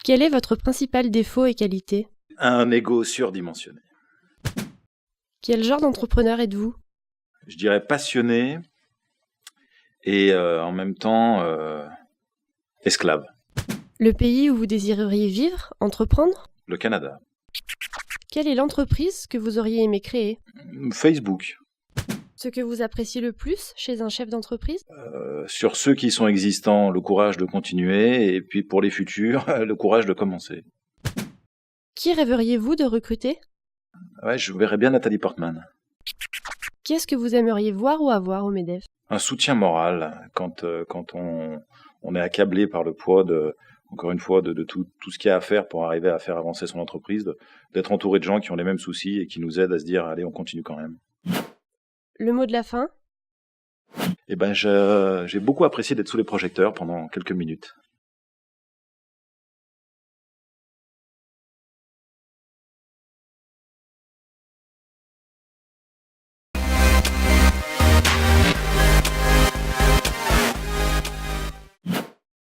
Quel est votre principal défaut et qualité? Un ego surdimensionné. Quel genre d'entrepreneur êtes-vous? Je dirais passionné et en même temps esclave. Le pays où vous désireriez vivre, entreprendre? Le Canada. Quelle est l'entreprise que vous auriez aimé créer? Facebook. Ce que vous appréciez le plus chez un chef d'entreprise? Sur ceux qui sont existants, le courage de continuer, et puis pour les futurs, le courage de commencer. Qui rêveriez-vous de recruter? Ouais, je verrais bien Nathalie Portman. Qu'est-ce que vous aimeriez voir ou avoir au MEDEF? Un soutien moral quand on est accablé par le poids encore une fois, de tout ce qu'il y a à faire pour arriver à faire avancer son entreprise, d'être entouré de gens qui ont les mêmes soucis et qui nous aident à se dire allez, on continue quand même. Le mot de la fin? Eh ben, j'ai beaucoup apprécié d'être sous les projecteurs pendant quelques minutes.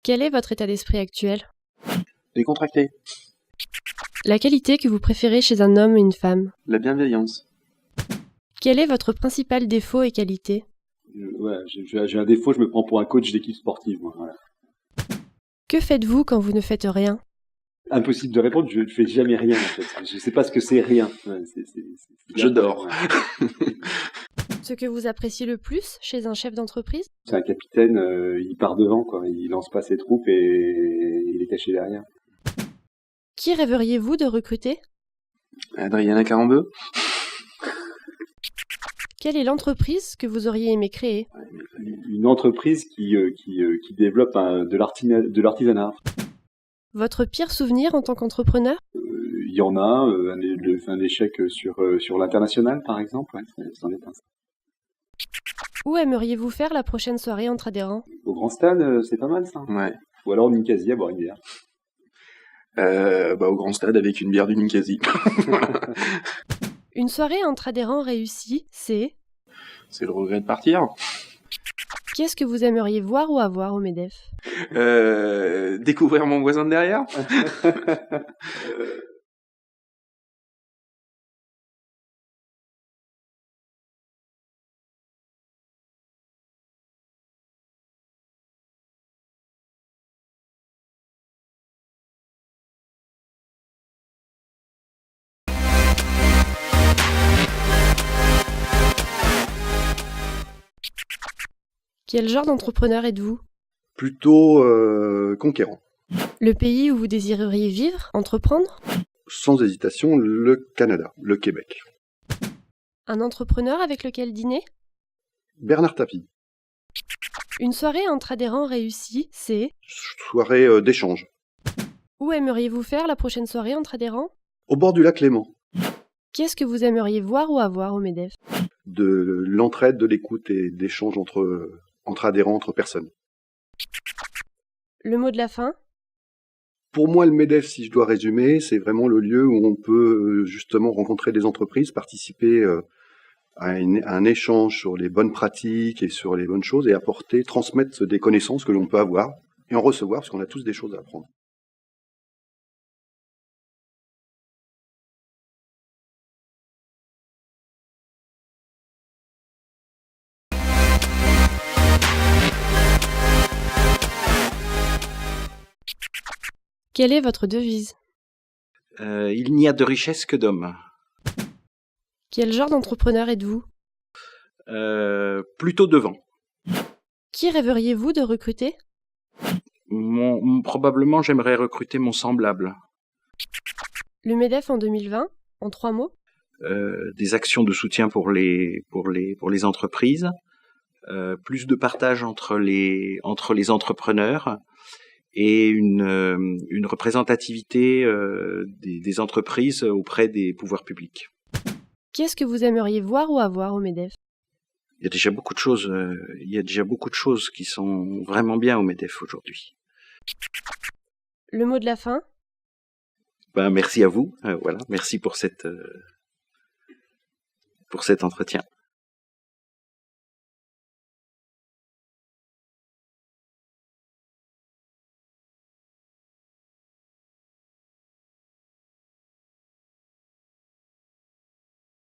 Quel est votre état d'esprit actuel? Décontracté. La qualité que vous préférez chez un homme et une femme? La bienveillance. Quel est votre principal défaut et qualité? J'ai un défaut, je me prends pour un coach d'équipe sportive. Moi, voilà. Que faites-vous quand vous ne faites rien? Impossible de répondre, je ne fais jamais rien en fait. Je ne sais pas ce que c'est rien. Ouais, Je dors. Ouais. Ce que vous appréciez le plus chez un chef d'entreprise? C'est un capitaine, il part devant, quoi. Il lance pas ses troupes et il est caché derrière. Qui rêveriez-vous de recruter? Adriana Carambeu. Quelle est l'entreprise que vous auriez aimé créer? Une entreprise qui développe de l'artisanat. Votre pire souvenir en tant qu'entrepreneur? Il y en a, un échec sur l'international par exemple, ouais, c'en est un. Où aimeriez-vous faire la prochaine soirée entre adhérents? Au Grand Stade, c'est pas mal ça. Ouais. Ou alors Nicasie à boire une bière. Au Grand Stade avec une bière du Nicasie. Une soirée entre adhérents réussie, c'est? C'est le regret de partir. Qu'est-ce que vous aimeriez voir ou avoir au MEDEF? Découvrir mon voisin de derrière. Quel genre d'entrepreneur êtes-vous? Plutôt conquérant. Le pays où vous désireriez vivre, entreprendre? Sans hésitation, le Canada, le Québec. Un entrepreneur avec lequel dîner? Bernard Tapie. Une soirée entre adhérents réussie, c'est? Soirée d'échange. Où aimeriez-vous faire la prochaine soirée entre adhérents? Au bord du lac Léman. Qu'est-ce que vous aimeriez voir ou avoir au MEDEF? De l'entraide, de l'écoute et d'échange entre adhérents, entre personnes. Le mot de la fin? Pour moi, le MEDEF, si je dois résumer, c'est vraiment le lieu où on peut justement rencontrer des entreprises, participer à un échange sur les bonnes pratiques et sur les bonnes choses et transmettre des connaissances que l'on peut avoir et en recevoir parce qu'on a tous des choses à apprendre. Quelle est votre devise? Il n'y a de richesse que d'hommes. Quel genre d'entrepreneur êtes-vous? Plutôt devant. Qui rêveriez-vous de recruter? Probablement, j'aimerais recruter mon semblable. Le MEDEF en 2020, en 3 mots? Des actions de soutien pour les entreprises, plus de partage entre les entrepreneurs et une représentativité des entreprises auprès des pouvoirs publics. Qu'est-ce que vous aimeriez voir ou avoir au MEDEF? Il y a déjà beaucoup de choses qui sont vraiment bien au MEDEF aujourd'hui. Le mot de la fin? Merci à vous. Merci pour cet entretien.